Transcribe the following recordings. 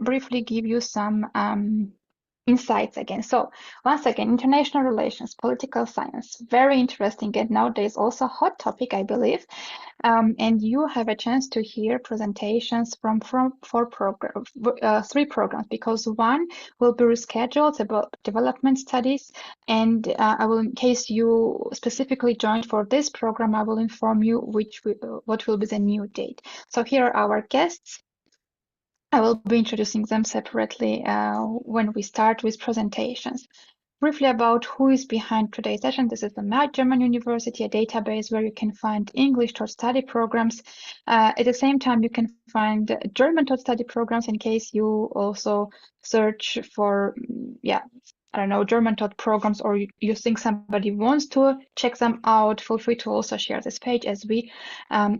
briefly give you some insights again. So once again, international relations, political science, very interesting, and nowadays also a hot topic, I believe. And you have a chance to hear presentations from three programs, because one will be rescheduled about development studies, and I will, in case you specifically joined for this program, I will inform you what will be the new date. So here are our guests. I will be introducing them separately when we start with presentations. Briefly about who is behind today's session. This is the German University, a database where you can find English taught study programs. At the same time, you can find German taught study programs in case you also search for, I don't know, German taught programs, or you think somebody wants to check them out. Feel free to also share this page as we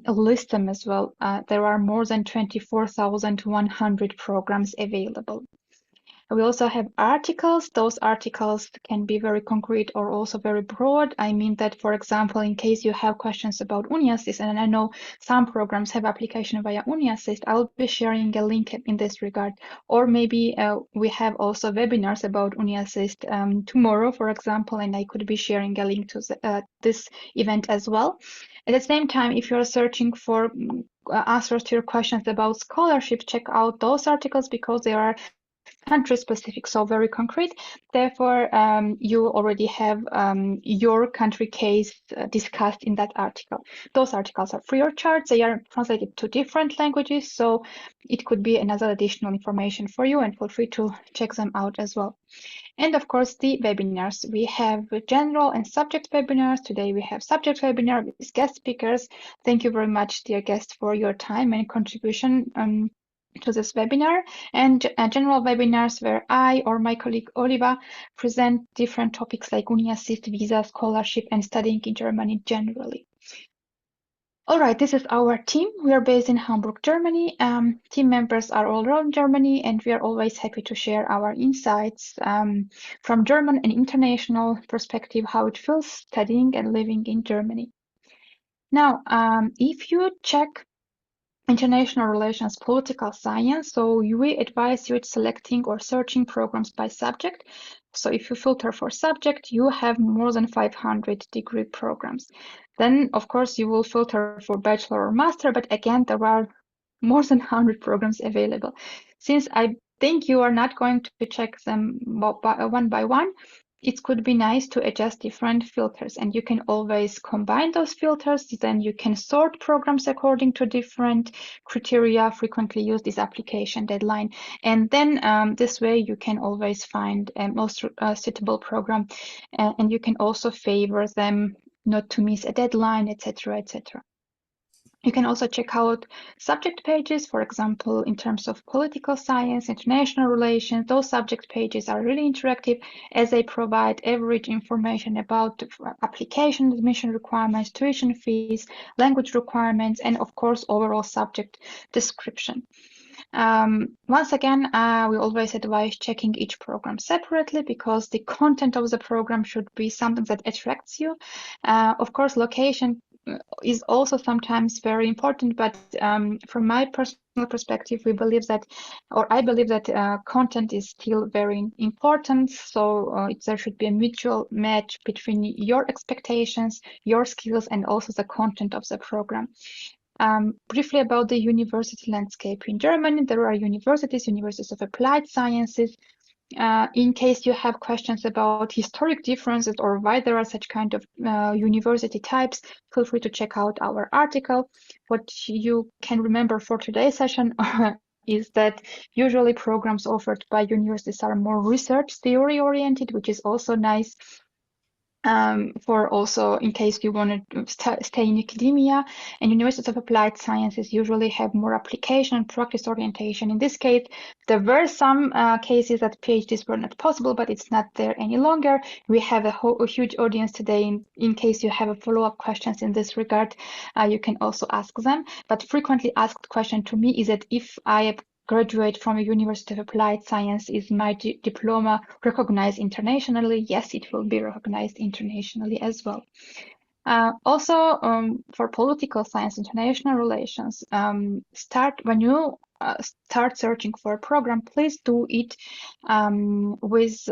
list them as well. There are more than 24,100 programs available. We also have articles. Those articles can be very concrete or also very broad. I mean that, for example, in case you have questions about UniAssist, and I know some programs have application via UniAssist, I'll be sharing a link in this regard. Or maybe we have also webinars about UniAssist tomorrow, for example, and I could be sharing a link to this event as well. At the same time, if you're searching for answers to your questions about scholarship, check out those articles, because they are country specific, so very concrete. Therefore, you already have your country case discussed in that article. Those articles are free of charge. They are translated to different languages, so it could be another additional information for you, and feel free to check them out as well. And of course, the webinars. We have general and subject webinars. Today we have subject webinar with guest speakers. Thank you very much, dear guests, for your time and contribution to this webinar, and general webinars where I or my colleague Oliva present different topics like UniAssist, visa, scholarship, and studying in Germany generally. All right, this is our team. We are based in Hamburg, Germany. Team members are all around Germany, and we are always happy to share our insights from German and international perspective, how it feels studying and living in Germany. Now, if you check international relations, political science, so we advise you selecting or searching programs by subject. So if you filter for subject, you have more than 500 degree programs. Then, of course, you will filter for bachelor or master, but again, there are more than 100 programs available. Since I think you are not going to check them one by one, it could be nice to adjust different filters, and you can always combine those filters. Then you can sort programs according to different criteria, frequently used is application deadline, and then this way you can always find a most suitable program, and you can also favor them not to miss a deadline, etc., etc. You can also check out subject pages, for example, in terms of political science, international relations. Those subject pages are really interactive, as they provide average information about application, admission requirements, tuition fees, language requirements, and of course, overall subject description. Once again, we always advise checking each program separately, because the content of the program should be something that attracts you. Of course, location is also sometimes very important, but from my personal perspective, we believe that, or I believe that content is still very important. So there should be a mutual match between your expectations, your skills, and also the content of the program. Briefly about the university landscape in Germany, there are universities of applied sciences. In case you have questions about historic differences or why there are such kind of university types, feel free to check out our article. What you can remember for today's session is that usually programs offered by universities are more research theory oriented, which is also nice. For also in case you want to stay in academia, and universities of applied sciences usually have more application and practice orientation. In this case, there were some cases that PhDs were not possible, but it's not there any longer. We have a huge audience today. In case you have a follow-up questions in this regard, you can also ask them. But frequently asked question to me is that if I graduate from a University of Applied Science, is my diploma recognized internationally? Yes, it will be recognized internationally as well. Also, for political science, international relations, start when you start searching for a program, please do it with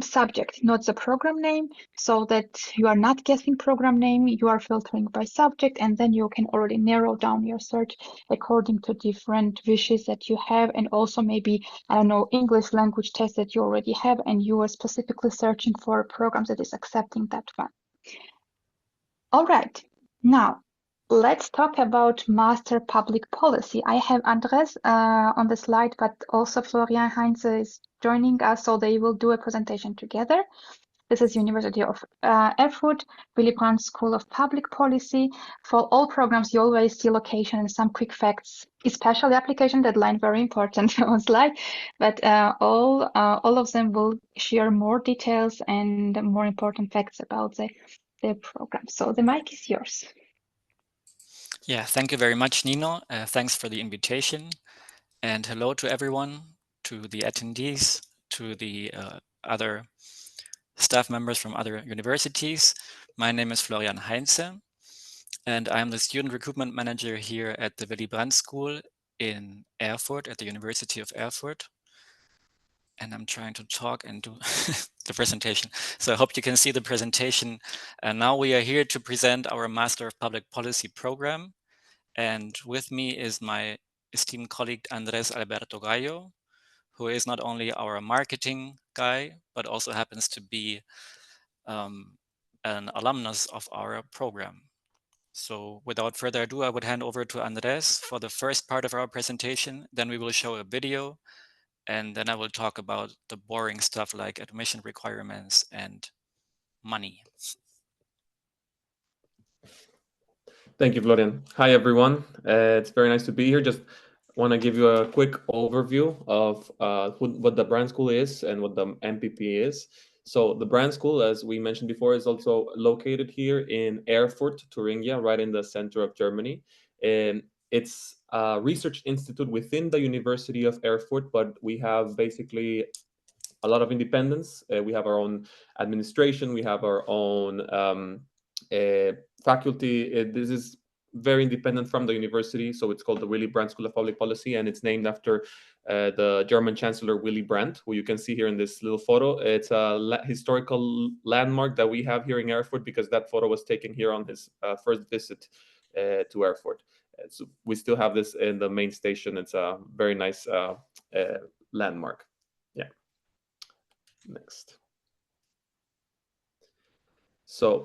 subject, not the program name, so that you are not guessing program name, you are filtering by subject, and then you can already narrow down your search according to different wishes that you have, and also maybe, I don't know, English language test that you already have, and you are specifically searching for a program that is accepting that one. All right, now let's talk about master public policy. I have Andres on the slide, but also Florian Heinze is joining us, so they will do a presentation together. This is University of Erfurt, Willy Brandt School of Public Policy. For all programs, you always see location and some quick facts, especially application deadline, very important on slide. But all of them will share more details and more important facts about the program. So the mic is yours. Yeah, thank you very much, Nino. Thanks for the invitation. And hello to everyone, to the attendees, to the other staff members from other universities. My name is Florian Heinze, and I'm the student recruitment manager here at the Willy Brandt School in Erfurt at the University of Erfurt. And I'm trying to talk and do the presentation. So I hope you can see the presentation. And now we are here to present our Master of Public Policy program. And with me is my esteemed colleague, 𝘱𝘢𝘕𝘓𝘕, who is not only our marketing guy, but also happens to be an alumnus of our program. So without further ado, I would hand over to Andres for the first part of our presentation. Then we will show a video, and then I will talk about the boring stuff like admission requirements and money. Thank you, Florian. Hi, everyone. It's very nice to be here. Just want to give you a quick overview of what the Brandt School is and what the MPP is. So the Brandt School, as we mentioned before, is also located here in Erfurt, Thuringia, right in the center of Germany. And it's a research institute within the University of Erfurt, but we have basically a lot of independence. We have our own administration. We have our own faculty. This is very independent from the university, so it's called the Willy Brandt School of Public Policy, and it's named after the German Chancellor Willy Brandt, who you can see here in this little photo. It's a historical landmark that we have here in Erfurt because that photo was taken here on his first visit to Erfurt. So we still have this in the main station. It's a very nice landmark. Yeah. Next. So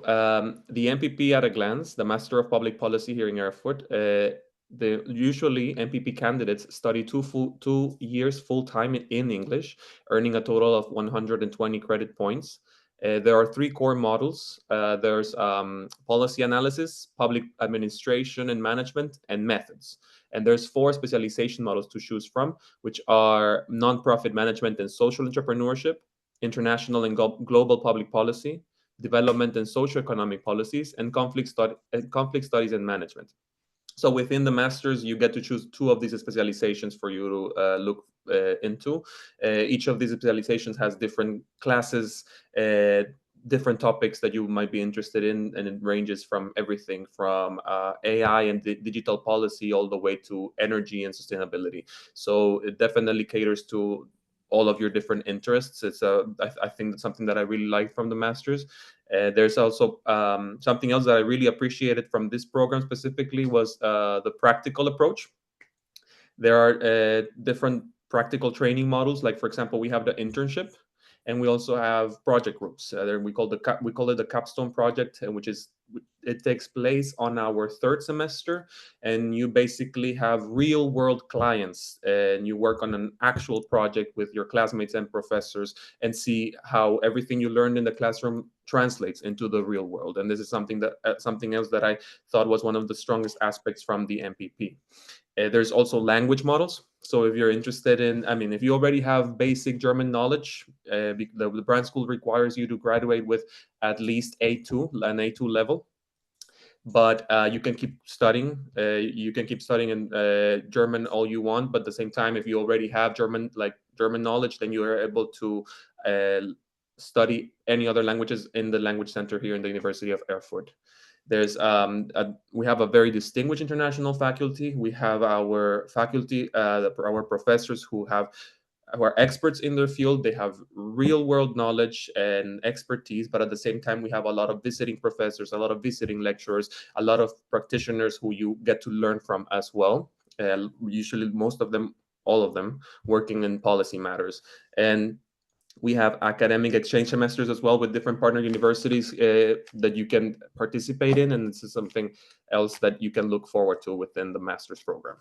the MPP at a glance, the Master of Public Policy here in Erfurt, usually MPP candidates study 2 years full-time in English, earning a total of 120 credit points. There are 3 core models. There's policy analysis, public administration and management, and methods. And there's 4 specialization models to choose from, which are nonprofit management and social entrepreneurship, international and global public policy, development and socioeconomic policies, and conflict studies and management. So within the masters, you get to choose 2 of these specializations for you to look into. Each of these specializations has different classes, different topics that you might be interested in, and it ranges from everything from AI and digital policy all the way to energy and sustainability. So it definitely caters to all of your different interests. It's I think that's something that I really like from the masters. There's also something else that I really appreciated from this program specifically was the practical approach. There are different practical training models. Like, for example, we have the internship, and we also have project groups. We call it the capstone project, which is it takes place on our 3rd semester, and you basically have real world clients, and you work on an actual project with your classmates and professors and see how everything you learned in the classroom translates into the real world. And this is something else that I thought was one of the strongest aspects from the MPP. There's also language models. So if you're interested in, if you already have basic German knowledge, the Brandt School requires you to graduate with at least A2, an A2 level. But you can keep studying. You can keep studying in German all you want. But at the same time, if you already have German knowledge, then you are able to study any other languages in the language center here in the University of Erfurt. There's we have a very distinguished international faculty. We have our faculty, our professors who are experts in their field. They have real world knowledge and expertise, but at the same time, we have a lot of visiting professors, a lot of visiting lecturers, a lot of practitioners who you get to learn from as well. Usually most of them, all of them, working in policy matters. And we have academic exchange semesters as well with different partner universities that you can participate in. And this is something else that you can look forward to within the master's program.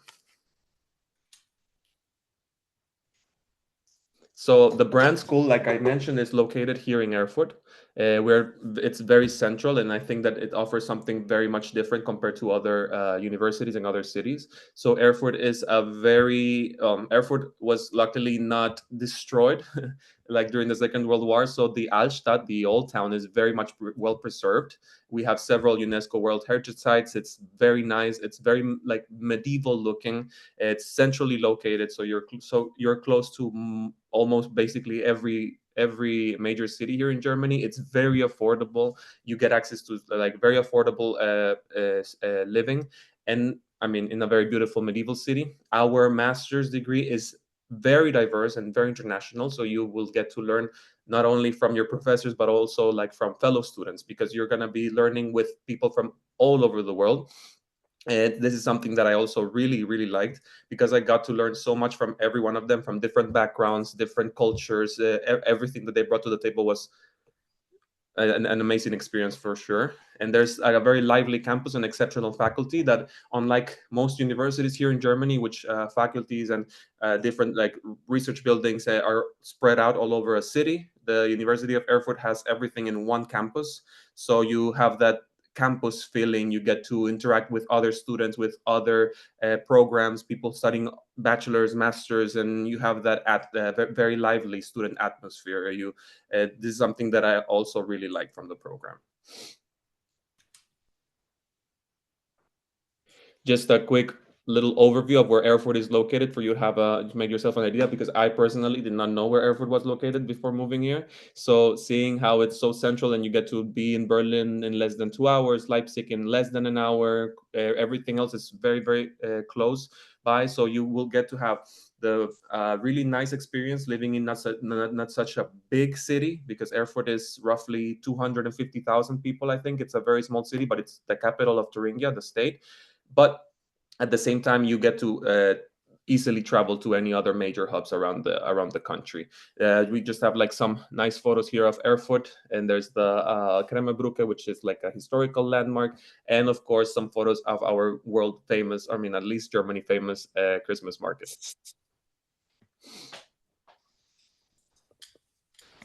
So the brand school, like I mentioned, is located here in Erfurt, where it's very central, and I think that it offers something very much different compared to other universities in other cities. So Erfurt is a very Erfurt was luckily not destroyed like during the Second World War. So the Altstadt, the old town, is very much well preserved. We have several UNESCO World Heritage Sites. It's very nice. It's very like medieval looking. It's centrally located, so you're close to almost basically every major city here in Germany. It's very affordable. You get access to like very affordable living, and I mean in a very beautiful medieval city. Our master's degree is very diverse and very international, so you will get to learn not only from your professors but also like from fellow students, because you're going to be learning with people from all over the world. And this is something that I also really, really liked, because I got to learn so much from every one of them, from different backgrounds, different cultures. Everything that they brought to the table was an amazing experience for sure. And there's a very lively campus and exceptional faculty that, unlike most universities here in Germany, which faculties and different like research buildings are spread out all over a city, the University of Erfurt has everything in one campus. So you have that campus feeling. You get to interact with other students, with other programs, people studying bachelor's, masters, and you have that very lively student atmosphere. This is something that I also really like from the program. Just a quick little overview of where Erfurt is located for you to have to make yourself an idea, because I personally did not know where Erfurt was located before moving here. So seeing how it's so central, and you get to be in Berlin in less than 2 hours, Leipzig in less than an hour, everything else is very, very close by. So you will get to have the really nice experience living in not such a big city, because Erfurt is roughly 250,000 people. I think it's a very small city, but it's the capital of Thuringia, the state. But at the same time, you get to easily travel to any other major hubs around the country. We just have like some nice photos here of Erfurt, and there's the 𝘗𝘓𝘓𝘕, which is like a historical landmark, and of course some photos of our world famous, I mean at least Germany famous Christmas market.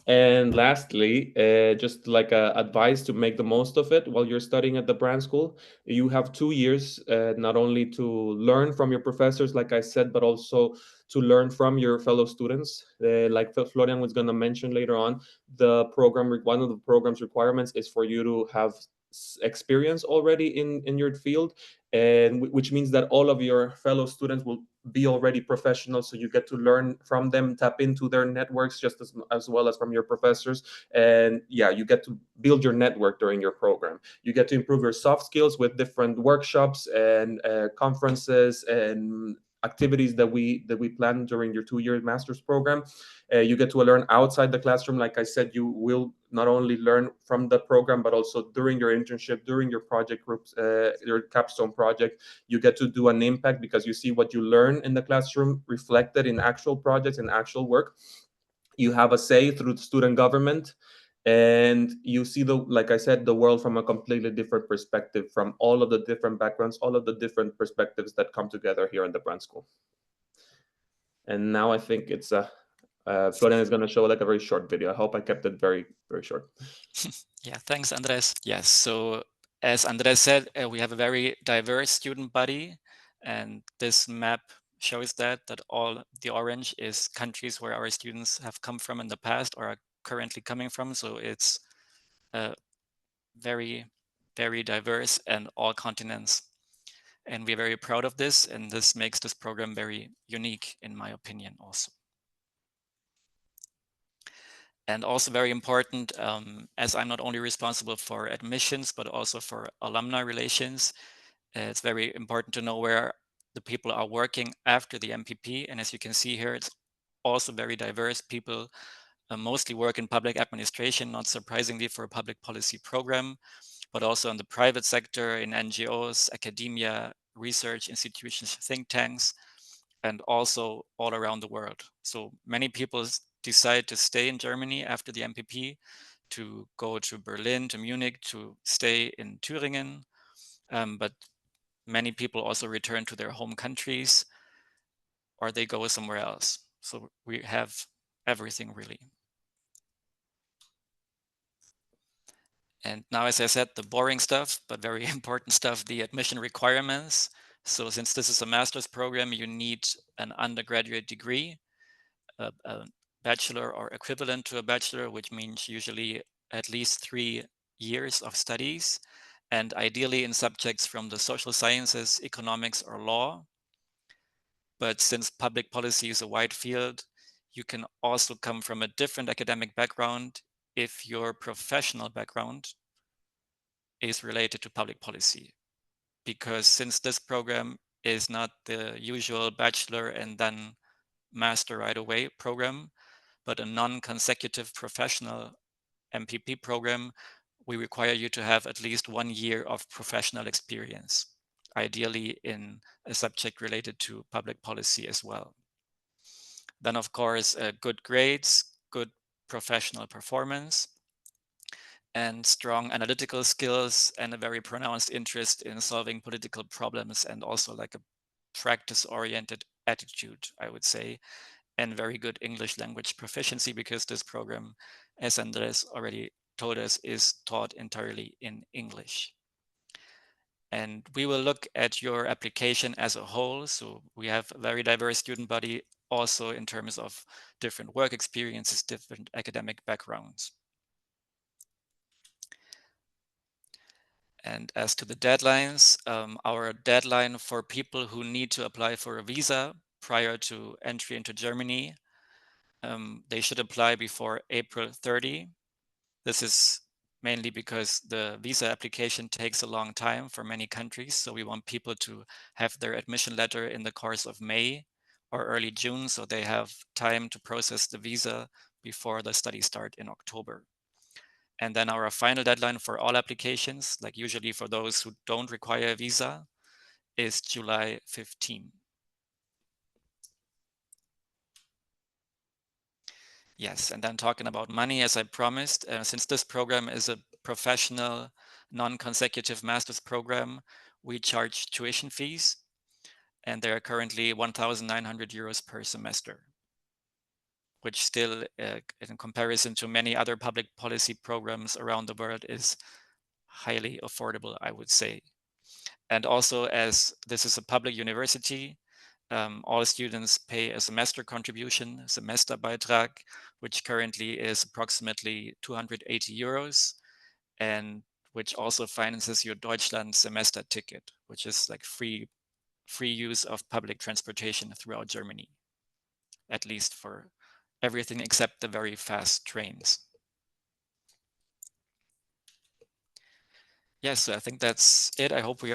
And lastly, just like advice to make the most of it while you're studying at the brand school, you have 2 years not only to learn from your professors, like I said, but also to learn from your fellow students. Like Florian was going to mention later on, one of the program's requirements is for you to have experience already in your field, and which means that all of your fellow students will be already professionals, so you get to learn from them, tap into their networks just as well as from your professors. And yeah, you get to build your network during your program. You get to improve your soft skills with different workshops and conferences and activities that we plan during your 2-year master's program. You get to learn outside the classroom. Like I said, you will not only learn from the program, but also during your internship, during your project groups, your capstone project. You get to do an impact, because you see what you learn in the classroom reflected in actual projects and actual work. You have a say through student government, and you see like I said, the world from a completely different perspective, from all of the different backgrounds, all of the different perspectives that come together here in the brand school. And now I think it's Florian is going to show like a very short video. I hope I kept it very, very short. Yeah, thanks, Andres. Yes, so as Andres said, we have a very diverse student body, and this map shows that all the orange is countries where our students have come from in the past or are currently coming from. So it's very, very diverse, and all continents. And we're very proud of this, and this makes this program very unique, in my opinion, also. And also very important, as I'm not only responsible for admissions, but also for alumni relations, it's very important to know where the people are working after the MPP. And as you can see here, it's also very diverse. People mostly work in public administration, not surprisingly for a public policy program, but also in the private sector, in NGOs, academia, research institutions, think tanks, and also all around the world. So many people decide to stay in Germany after the MPP, to go to Berlin, to Munich, to stay in Thüringen, but many people also return to their home countries, or they go somewhere else. So we have everything really. And now, as I said, the boring stuff, but very important stuff, the admission requirements. So since this is a master's program, you need an undergraduate degree, a bachelor or equivalent to a bachelor, which means usually at least 3 years of studies, and ideally in subjects from the social sciences, economics, or law. But since public policy is a wide field, you can also come from a different academic background if your professional background is related to public policy. Because since this program is not the usual bachelor and then master right away program, but a non-consecutive professional MPP program, we require you to have at least 1 year of professional experience, ideally in a subject related to public policy as well. Then, of course, good grades, good professional performance, and strong analytical skills, and a very pronounced interest in solving political problems, and also like a practice-oriented attitude, I would say, and very good English language proficiency, because this program, as Andres already told us, is taught entirely in English. And we will look at your application as a whole. So we have a very diverse student body, also in terms of different work experiences, different academic backgrounds. And as to the deadlines, our deadline for people who need to apply for a visa prior to entry into Germany, they should apply before April 30. This is mainly because the visa application takes a long time for many countries. So we want people to have their admission letter in the course of May or early June, so they have time to process the visa before the study start in October. And then our final deadline for all applications, like usually for those who don't require a visa, is July 15. Yes, and then talking about money, as I promised, since this program is a professional, non-consecutive master's program, we charge tuition fees, and they are currently 1,900 euros per semester, which still, in comparison to many other public policy programs around the world, is highly affordable, I would say. And also, as this is a public university, all students pay a semester contribution, Semesterbeitrag, which currently is approximately 280 euros, and which also finances your Deutschland semester ticket, which is like free use of public transportation throughout Germany, at least for everything except the very fast trains. Yes, so I think that's it. I hope we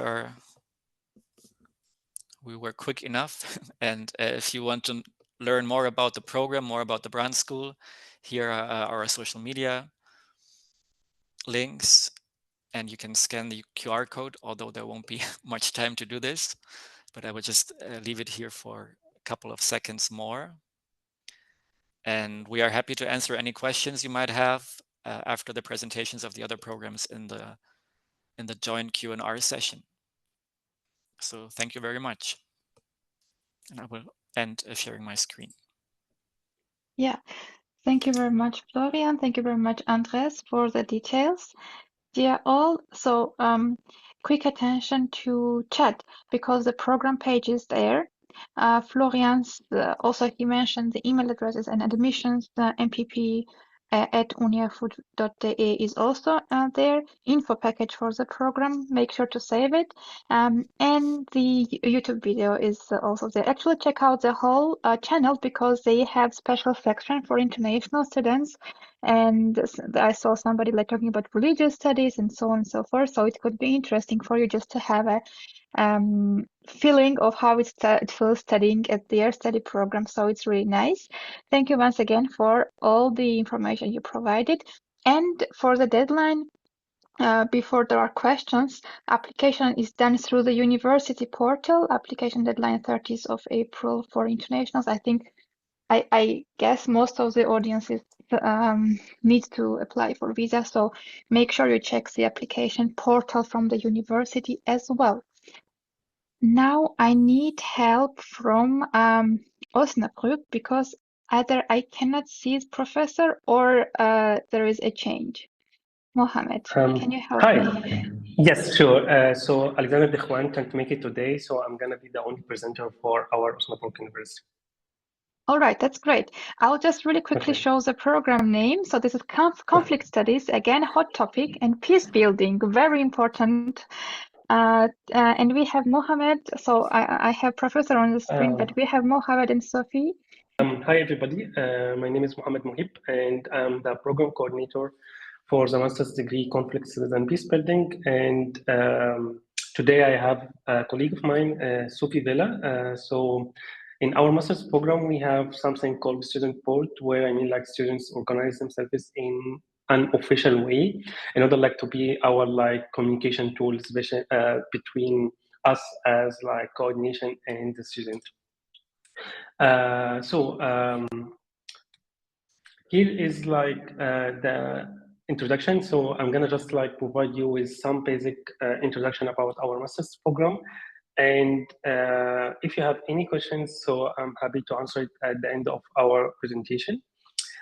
were quick enough. And if you want to learn more about the program, more about the Brand School, here are our social media links, and you can scan the QR code, although there won't be much time to do this, but I will just leave it here for a couple of seconds more. And we are happy to answer any questions you might have after the presentations of the other programs in the joint Q&R session. So thank you very much. And I will end sharing my screen. Yeah, thank you very much, Florian. Thank you very much, Andres, for the details. Dear all, so quick attention to chat because the program page is there. Florian's also he mentioned the email addresses and admissions. The MPP at 𝘈𝘥𝘷𝘦𝘳𝘴𝘪𝘯𝘨 is also there. Info package for the program. Make sure to save it. And the YouTube video is also there. Actually, check out the whole channel because they have special section for international students and I saw somebody like talking about religious studies and so on and so forth. So it could be interesting for you just to have a feeling of how it feels studying at their study program. So it's really nice. Thank you once again for all the information you provided. And for the deadline, before there are questions, application is done through the university portal. Application deadline 30th of April for internationals. I think, I guess most of the audiences need to apply for visa, so make sure you check the application portal from the university as well. Now I need help from Osnabrück, because either I cannot see the professor or there is a change. Mohammed, can you help hi. me? Yes, sure. So 𝘱𝘢𝘷𝘦𝘳𝘴𝘪𝘈 can't make it today, so I'm going to be the only presenter for our Osnabrück University. All right, that's great. I'll just really quickly Okay. show the program name. So this is conflict studies, again, hot topic, and peace building, very important. And we have Mohammed. So I have professor on the screen, but we have Mohammed and Sophie. Hi, everybody. My name is Mohammed Mohib, and I'm the program coordinator for the master's degree conflict studies and peace building. And today I have a colleague of mine, Sophie Villa. So in our master's program, we have something called student board, where like students organize themselves in an official way in order to be our communication tools between us as coordination and the student. Here is the introduction. So I'm gonna just provide you with some basic introduction about our master's program. And if you have any questions, so I'm happy to answer it at the end of our presentation.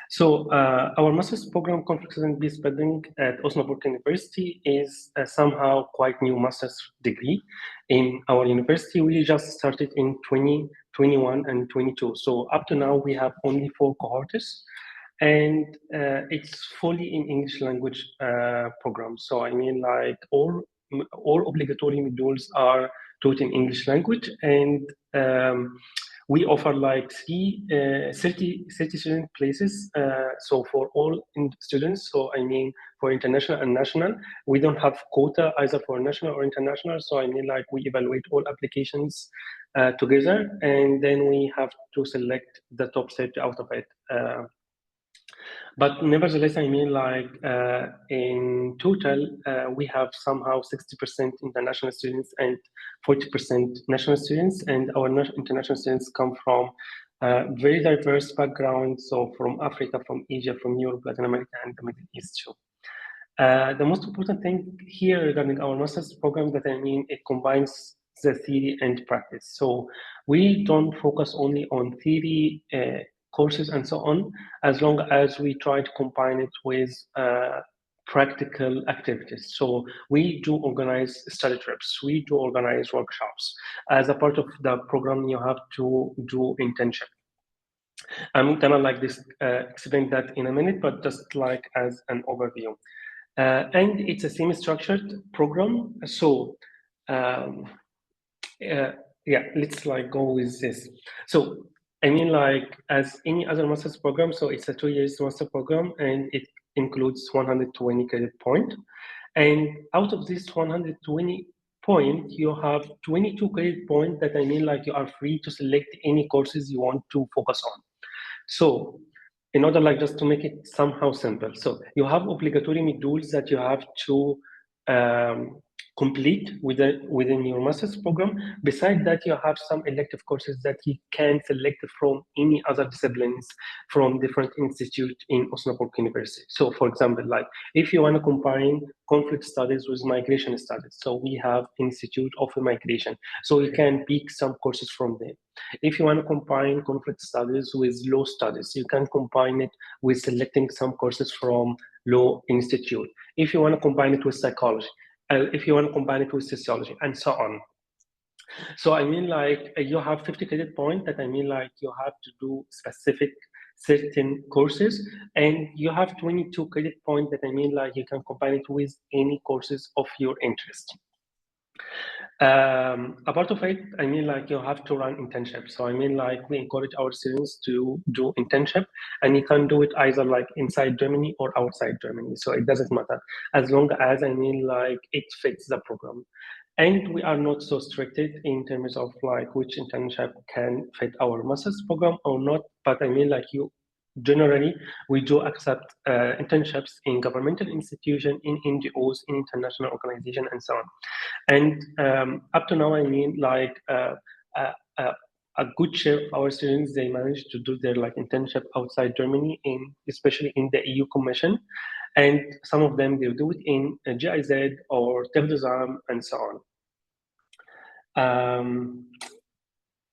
So our master's program, Conflict and Peace Building at Osnabrück University, is somehow quite new master's degree. In our university, we just started in 2021 and 22. So up to now, we have only 4 cohorts, and it's fully in English language program. So all obligatory modules are taught in English language, and we offer 30 student places. So for all students, so for international and national, we don't have quota either for national or international. So we evaluate all applications together, and then we have to select the top 30 out of it. But nevertheless, in total, we have somehow 60% international students and 40% national students, and our international students come from very diverse backgrounds, so from Africa, from Asia, from Europe, Latin America, and the Middle East too. The most important thing here regarding our master's program that it combines the theory and practice. So we don't focus only on theory courses and so on, as long as we try to combine it with practical activities. So we do organize study trips, we do organize workshops. As a part of the program, you have to do internship. I'm gonna explain that in a minute, but just as an overview. And it's a semi-structured program. So yeah, let's go with this. So as any other master's program, so it's a 2 years master program, and it includes 120 credit point. And out of this 120 point, you have 22 credit point that you are free to select any courses you want to focus on. So in order just to make it somehow simple, so you have obligatory modules that you have to complete within your master's program. Besides that, you have some elective courses that you can select from any other disciplines from different institutes in Osnabrück University. So for example, if you want to combine conflict studies with migration studies, so we have Institute of Migration, so you can pick some courses from there. If you want to combine conflict studies with law studies, you can combine it with selecting some courses from Law Institute. If you want to combine it with psychology, if you want to combine it with sociology, and so on. So you have 50 credit point that you have to do specific certain courses, and you have 22 credit point that you can combine it with any courses of your interest. A part of it, I mean, like you have to run internships. So I mean, like we encourage our students to do internship, and you can do it either like inside Germany or outside Germany. So it doesn't matter as long as I mean, like it fits the program. And we are not so stricted in terms of like which internship can fit our master's program or not. But I mean, like you generally, we do accept internships in governmental institutions, in NGOs, in international organizations, and so on. And up to now, I mean, like a good share of our students, they managed to do their like internship outside Germany, especially in the EU Commission. And some of them, they do it in GIZ or 𝘚𝘪𝘵𝘗 and so on.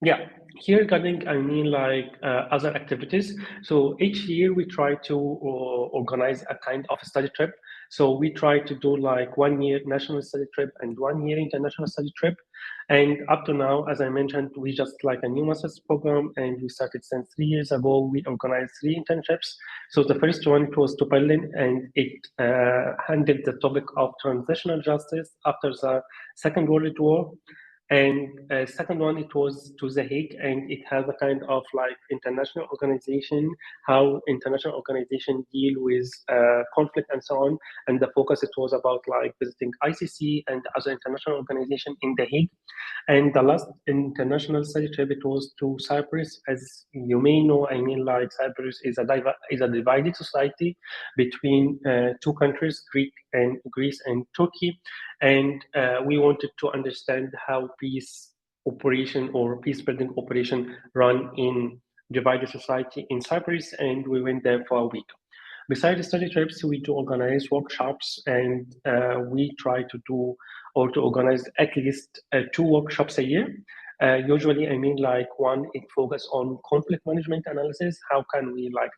Yeah, here regarding, I mean, like other activities. So each year we try to organize a kind of a study trip. So we try to do like 1 year national study trip and 1 year international study trip. And up to now, as I mentioned, we just like a new master's program, and we started since 3 years ago. We organized 3 internships. So the first one, it was to Berlin, and it handled the topic of transitional justice after the Second World War. And second one, it was to The Hague, and it has a kind of like international organization, how international organization deal with conflict and so on. And the focus, it was about like visiting ICC and other international organization in The Hague. And the last international study trip, it was to Cyprus. As you may know, I mean, like Cyprus is a divided society between 2 countries, Greece and Turkey. And we wanted to understand how peace operation or peace building operation run in divided society in Cyprus, and we went there for a week. Besides the study trips, we do organize workshops, and we try to do or to organize at least 2 workshops a year. Usually, I mean, like one, it focuses on conflict management analysis. How can we like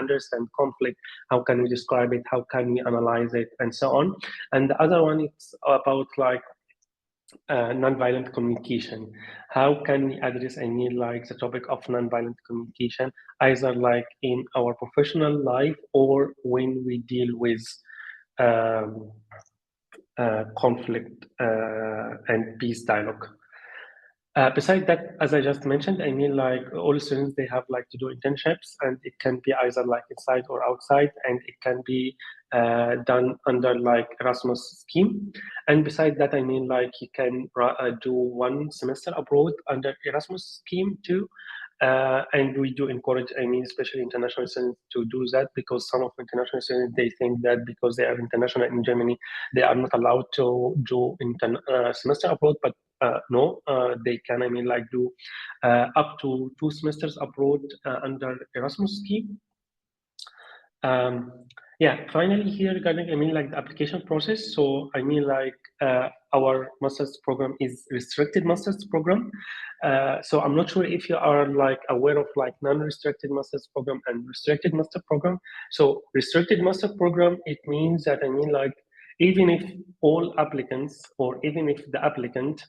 understand conflict? How can we describe it? How can we analyze it? And so on. And the other one, it's about like nonviolent communication. How can we address, I mean, like the topic of nonviolent communication, either like in our professional life or when we deal with conflict and peace dialogue. Besides that, as I just mentioned, I mean, like all students, they have like to do internships, and it can be either like inside or outside, and it can be done under like Erasmus scheme. And besides that, I mean, like you can do 1 semester abroad under Erasmus scheme too. And we do encourage, I mean, especially international students to do that, because some of international students, they think that because they are international in Germany, they are not allowed to do semester abroad, but no, they can, I mean, like do up to 2 semesters abroad under Erasmus scheme. Yeah, finally here regarding, I mean, like the application process. So I mean, like our master's program is restricted master's program. So I'm not sure if you are like aware of like non-restricted master's program and restricted master program. So restricted master program, it means that, I mean, like even if all applicants, or even if the applicant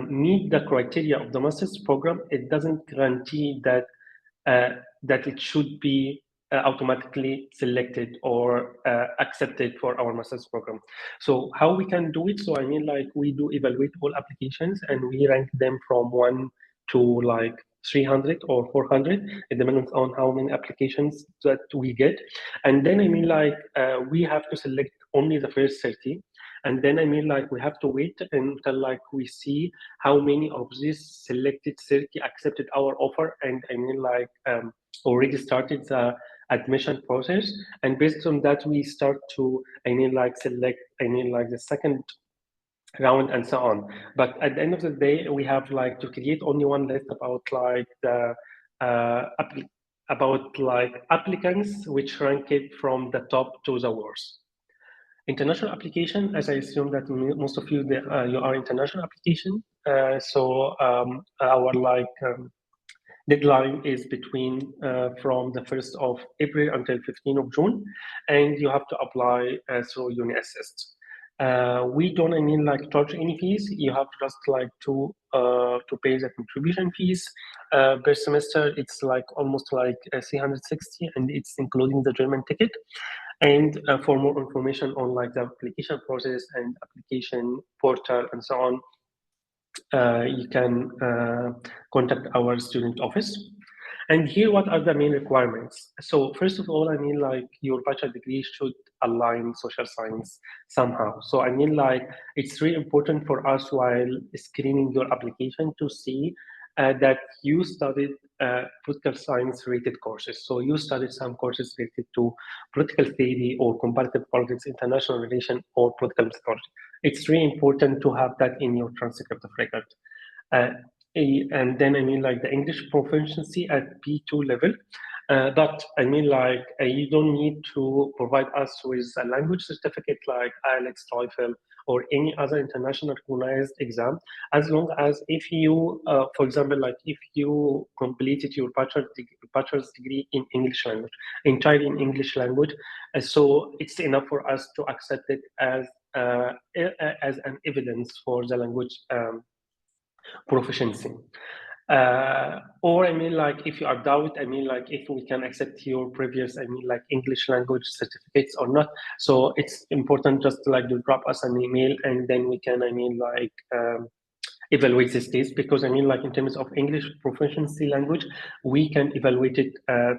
meet the criteria of the master's program, it doesn't guarantee that that it should be automatically selected or accepted for our master's program. So how we can do it? So I mean, like we do evaluate all applications, and we rank them from 1 to like 300 or 400. It depends on how many applications that we get. And then I mean, like we have to select only the first 30. And then I mean, like we have to wait until like we see how many of these selected 30 accepted our offer, and I mean, like already started the admission process. And based on that, we start to, I mean, like select, I mean, like the second round and so on. But at the end of the day, we have like to create only 1 list about like the about like applicants which rank it from the top to the worst. International application, as I assume that most of you, you are international application. So our like deadline is between from the 1st of April until 15th of June, and you have to apply through UniAssist. We don't, I mean, like charge any fees. You have just like to pay the contribution fees per semester. It's like almost like 360, and it's including the German ticket. And for more information on like the application process and application portal and so on, you can contact our student office. And here, what are the main requirements? So first of all, I mean, like your bachelor degree should align social science somehow. So I mean, like it's really important for us while screening your application to see that you studied political science related courses. So you studied some courses related to political theory or comparative politics, international relations, or political methodology. It's really important to have that in your transcript of record. And then I mean like the English proficiency at B2 level. But I mean like you don't need to provide us with a language certificate like IELTS, TOEFL, or any other international recognized exam, as long as if you, for example, like if you completed your bachelor's degree in English language, entirely in English language, so it's enough for us to accept it as an evidence for the language proficiency. Or I mean like if you are doubt, I mean like if we can accept your previous, I mean like English language certificates or not. So it's important just to like to drop us an email and then we can, I mean like evaluate this case, because I mean like in terms of English proficiency language, we can evaluate it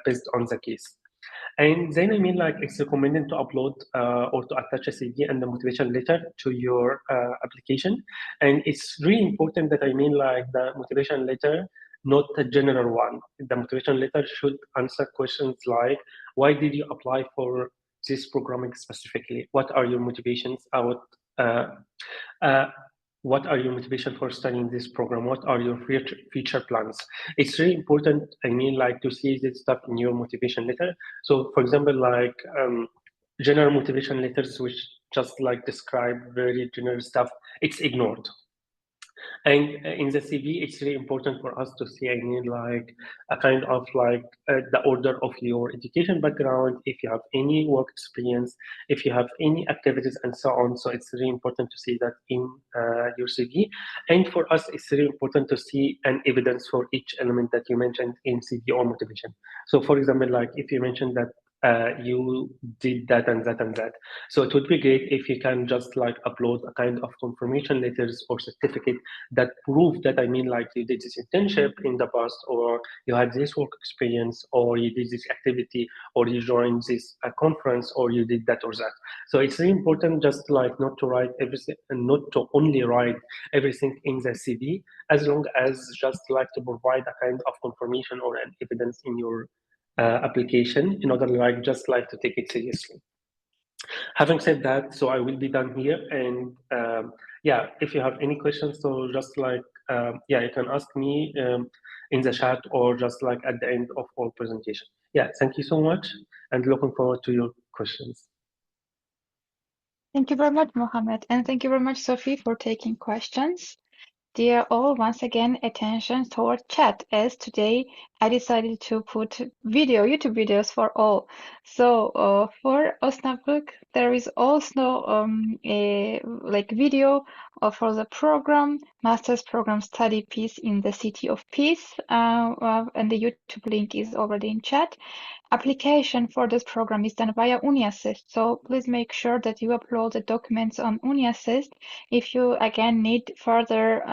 based on the case. And then I mean like it's recommended to upload or to attach a CV and the motivation letter to your application. And it's really important that I mean like the motivation letter, not a general one. The motivation letter should answer questions like, why did you apply for this programming specifically? What are your motivations out? What are your motivation for studying this program? What are your future plans? It's really important, I mean, like to see this stuff in your motivation letter. So for example, like general motivation letters, which just like describe very general stuff, it's ignored. And in the CV, it's really important for us to see, I mean, like a kind of like the order of your education background, if you have any work experience, if you have any activities and so on. So it's really important to see that in your CV. And for us, it's really important to see an evidence for each element that you mentioned in CV or motivation. So for example, like if you mentioned that you did that and that and that. So it would be great if you can just like upload a kind of confirmation letters or certificate that prove that, I mean, like you did this internship in the past, or you had this work experience, or you did this activity, or you joined this conference, or you did that or that. So it's really important just like not to write everything, and not to only write everything in the CV, as long as just like to provide a kind of confirmation or an evidence in your application in order like just like to take it seriously. Having said that, so I will be done here, and yeah, if you have any questions, so just like yeah, you can ask me in the chat or just like at the end of our presentation. Yeah, thank you so much, and looking forward to your questions. Thank you very much, Mohammed, and thank you very much, Sophie, for taking questions. Dear all, once again, attention toward chat, as today I decided to put YouTube videos for all. So for Osnabrück, there is also a like video for the program, Master's Program Study Peace in the City of Peace, and the YouTube link is already in chat. Application for this program is done via UniAssist, so please make sure that you upload the documents on UniAssist. If you again need further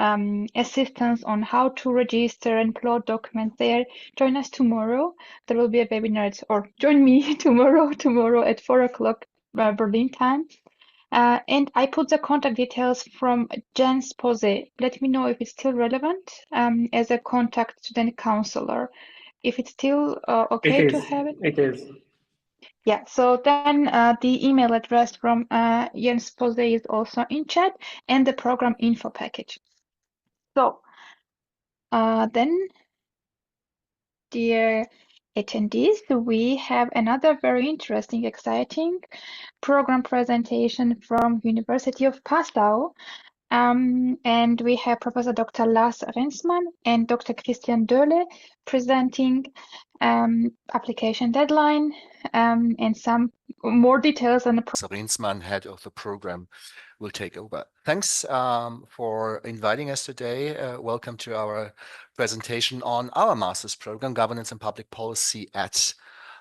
assistance on how to register and upload documents there, join us tomorrow. There will be a webinar, or join me tomorrow at 4 o'clock Berlin time. And I put the contact details from 𝘗𝘢𝘕𝘁. Let me know if it's still relevant as a contact student counselor. If it's still okay to have it? It is. Yeah, so then the email address from 𝘗𝘢𝘕𝘁 is also in chat, and the program info package. So then, dear attendees, we have another very interesting, exciting program presentation from University of Passau. And we have Professor Dr. Lars Rensmann and Dr. Christian Döhle presenting application deadline and some more details on the Rensmann, head of the program, will take over. Thanks for inviting us today. Welcome to our presentation on our master's program, Governance and Public Policy at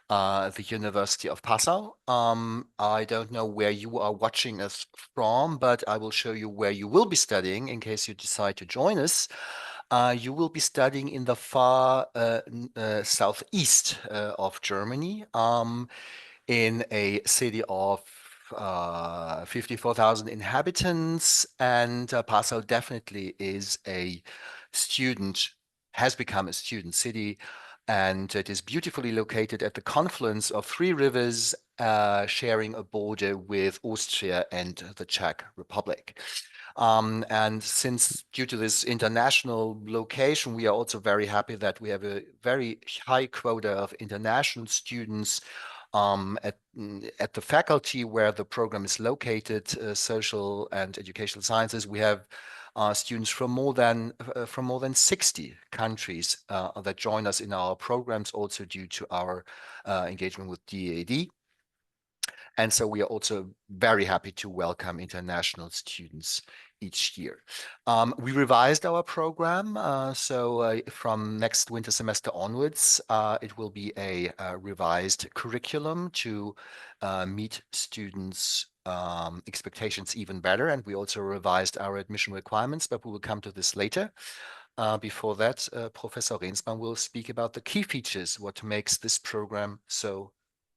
the University of Passau. I don't know where you are watching us from, but I will show you where you will be studying in case you decide to join us. You will be studying in the far southeast of Germany, in a city of 54,000 inhabitants, and Passau definitely is a has become a student city, and it is beautifully located at the confluence of 3 rivers, sharing a border with Austria and the Czech Republic. And since due to this international location, we are also very happy that we have a very high quota of international students at the faculty where the program is located, social and educational sciences. We have students from more than 60 countries that join us in our programs, also due to our engagement with DAAD. And so we are also very happy to welcome international students each year. We revised our program, so from next winter semester onwards, it will be a revised curriculum to meet students' expectations even better. And we also revised our admission requirements, but we will come to this later. Before that, Professor Rensmann will speak about the key features, what makes this program so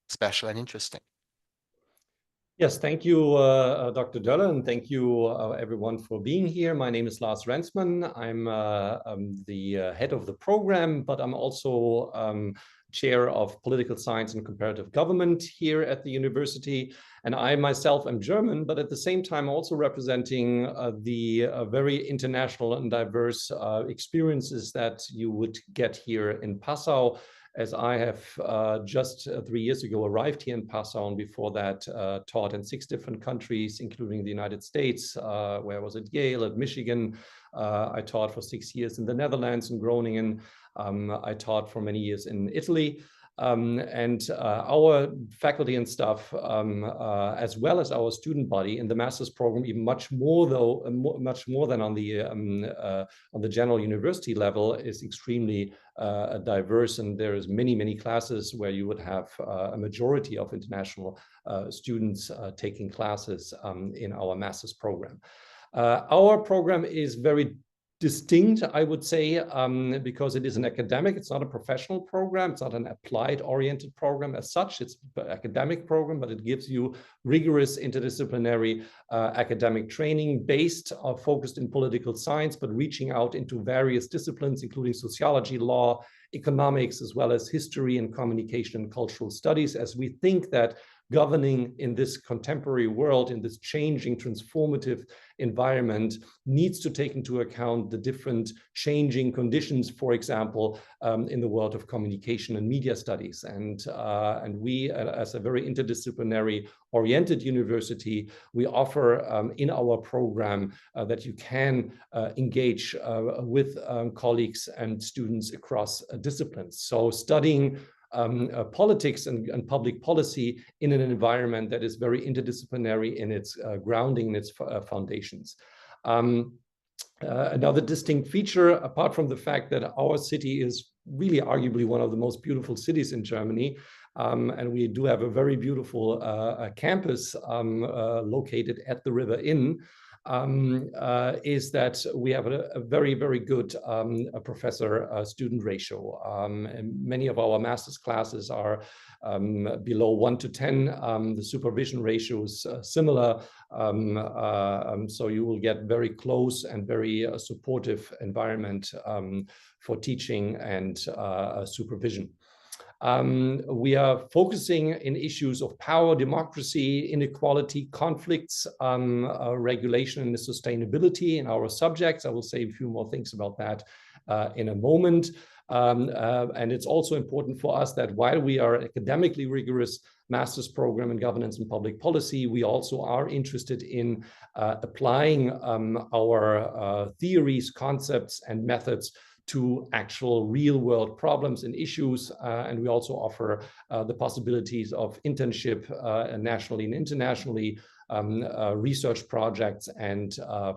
special and interesting. Yes, thank you, Dr. 𝘱𝘕𝘓, and thank you everyone for being here. My name is Lars Rensmann. I'm the head of the program, but I'm also chair of political science and comparative government here at the university. And I myself am German, but at the same time also representing the very international and diverse experiences that you would get here in Passau, as I have just 3 years ago arrived here in Passau, and before that taught in 6 different countries, including the United States, where I was at Yale, at Michigan. I taught for 6 years in the Netherlands, in Groningen. I taught for many years in Italy. And our faculty and staff, as well as our student body in the master's program, even much more than on the general university level, is extremely diverse. And there is many classes where you would have a majority of international students taking classes in our master's program. Our program is very distinct, I would say, because it is an academic. It's not a professional program. It's not an applied-oriented program as such. It's an academic program, but it gives you rigorous interdisciplinary academic training based or focused in political science, but reaching out into various disciplines, including sociology, law, economics, as well as history and communication and cultural studies, as we think that governing in this contemporary world, in this changing, transformative environment, needs to take into account the different changing conditions, for example, in the world of communication and media studies. And we, as a very interdisciplinary oriented university, we offer in our program that you can engage with colleagues and students across disciplines. So studying politics and public policy in an environment that is very interdisciplinary in its grounding, in its foundations. Another distinct feature, apart from the fact that our city is really arguably one of the most beautiful cities in Germany, and we do have a very beautiful campus located at the River Inn, is that we have a very good professor-student ratio. And many of our master's classes are below 1 to 10. The supervision ratio is similar. So you will get very close and very supportive environment for teaching and supervision. We are focusing in issues of power, democracy, inequality, conflicts, regulation and sustainability in our subjects. I will say a few more things about that in a moment. And it's also important for us that while we are an academically rigorous master's program in governance and public policy, we also are interested in applying our theories, concepts, and methods to actual real-world problems and issues. And we also offer the possibilities of internship nationally and internationally, research projects, and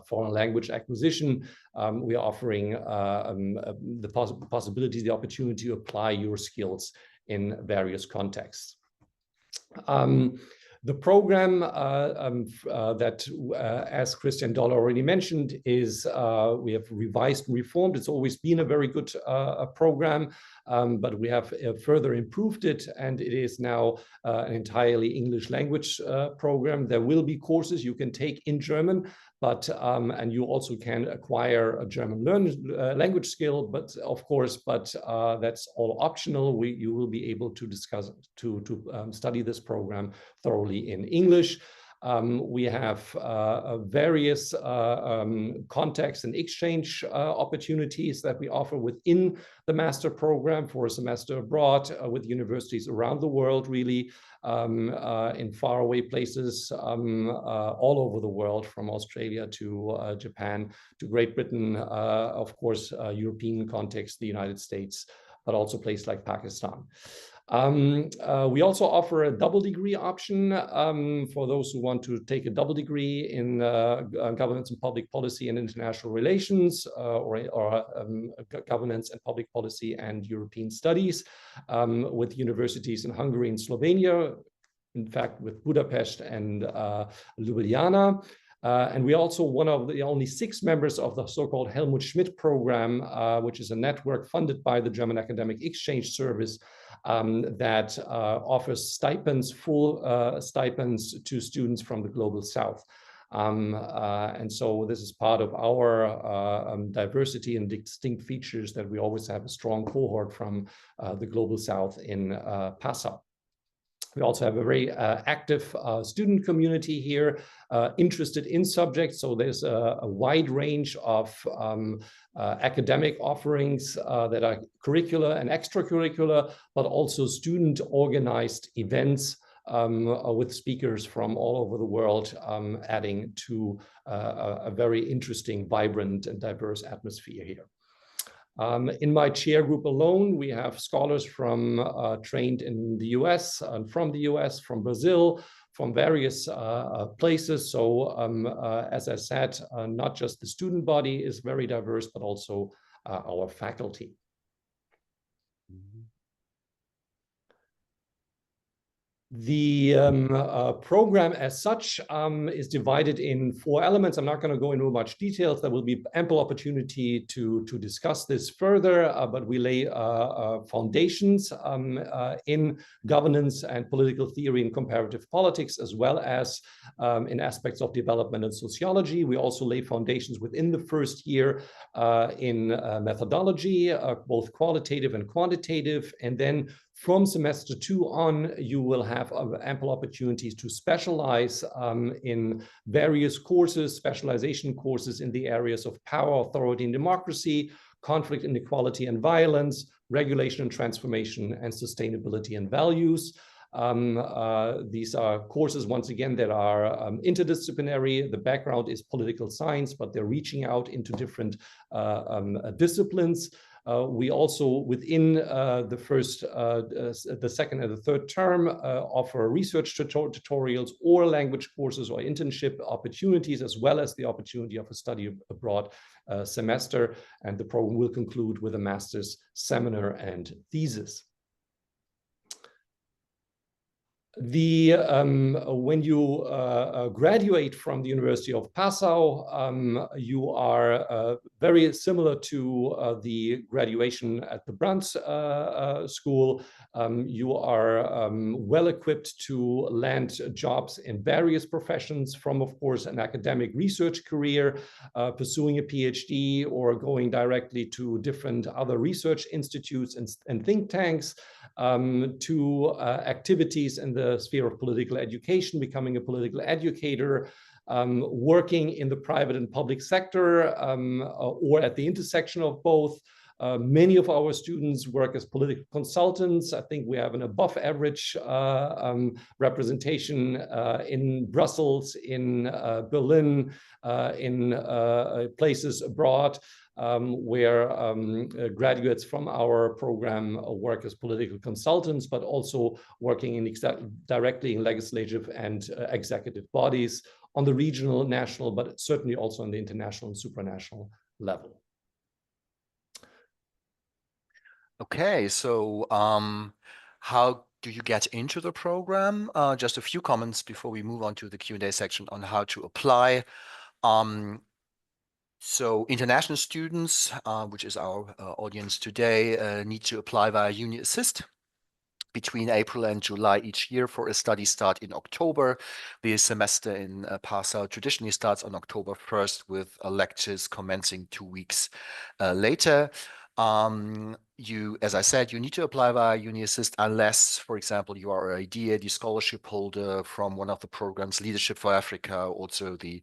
foreign language acquisition. We are offering the possibility, the opportunity to apply your skills in various contexts. The program that, as Christian Doll already mentioned, is we have revised and reformed. It's always been a very good program, but we have further improved it, and it is now an entirely English language program. There will be courses you can take in German, but and you also can acquire a German language skill, but of course, that's all optional. You will be able to discuss study this program thoroughly in English. We have various contacts and exchange opportunities that we offer within the master program for a semester abroad with universities around the world, really, in faraway places all over the world, from Australia to Japan to Great Britain, of course, European context, the United States, but also places like Pakistan. We also offer a double degree option for those who want to take a double degree in governance and public policy and international relations, or governance and public policy and European studies, with universities in Hungary and Slovenia, in fact, with Budapest and Ljubljana. And we are also one of the only 6 members of the so-called 𝘗𝘢𝘕 program, which is a network funded by the German Academic Exchange Service that offers stipends, full stipends to students from the Global South. And so this is part of our diversity and distinct features, that we always have a strong cohort from the Global South in Passau. We also have a very active student community here, interested in subjects. So there's a wide range of academic offerings that are curricular and extracurricular, but also student-organized events with speakers from all over the world, adding to a very interesting, vibrant, and diverse atmosphere here. In my chair group alone, we have scholars from trained in the US, from the US, from Brazil, from various places. So as I said, not just the student body is very diverse, but also our faculty. The program as such is divided in 4 elements. I'm not going to go into much details. There will be ample opportunity to discuss this further, but we lay foundations in governance and political theory and comparative politics, as well as in aspects of development and sociology. We also lay foundations within the first year in methodology, both qualitative and quantitative, and then from semester 2 on, you will have ample opportunities to specialize in various courses, specialization courses in the areas of power, authority, and democracy, conflict, inequality, and violence, regulation and transformation, and sustainability and values. These are courses, once again, that are interdisciplinary. The background is political science, but they're reaching out into different disciplines. We also, within the first, the second, and the third term, offer research tutorials or language courses or internship opportunities, as well as the opportunity of a study abroad semester. And the program will conclude with a master's seminar and thesis. When you graduate from the University of Passau, you are very similar to the graduation at the Brandt School. You are well equipped to land jobs in various professions, from, of course, an academic research career, pursuing a PhD, or going directly to different other research institutes and think tanks, to activities in the sphere of political education, becoming a political educator, working in the private and public sector, or at the intersection of both. Many of our students work as political consultants. I think we have an above average representation in Brussels, in Berlin, in places abroad, where graduates from our program work as political consultants, but also working directly in legislative and executive bodies on the regional, national, but certainly also on the international and supranational level. Okay, so How do you get into the program? Just a few comments before we move on to the Q&A section on how to apply. So international students, which is our audience today, need to apply via UniAssist between April and July each year for a study start in October. The semester in Passau traditionally starts on October 1st with lectures commencing 2 weeks later. As I said, you need to apply via UniAssist unless, for example, you are a 𝘗𝘪𝘵 scholarship holder from one of the programs, Leadership for Africa, also the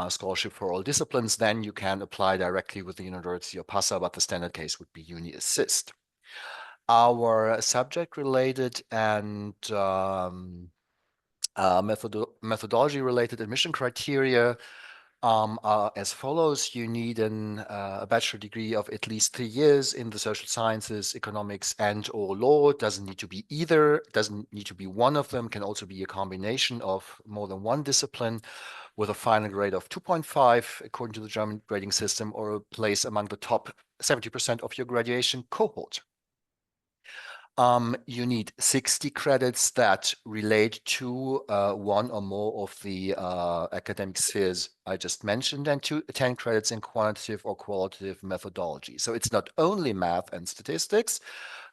Scholarship for All Disciplines. Then you can apply directly with the University of Passau, but the standard case would be UniAssist. Our subject-related and methodology-related admission criteria are as follows. You need a bachelor degree of at least 3 years in the social sciences, economics, and/or law. It doesn't need to be either, it doesn't need to be one of them, can also be a combination of more than one discipline, with a final grade of 2.5 according to the German grading system, or a place among the top 70% of your graduation cohort. You need 60 credits that relate to one or more of the academic spheres I just mentioned, and 10 credits in quantitative or qualitative methodology. So it's not only math and statistics,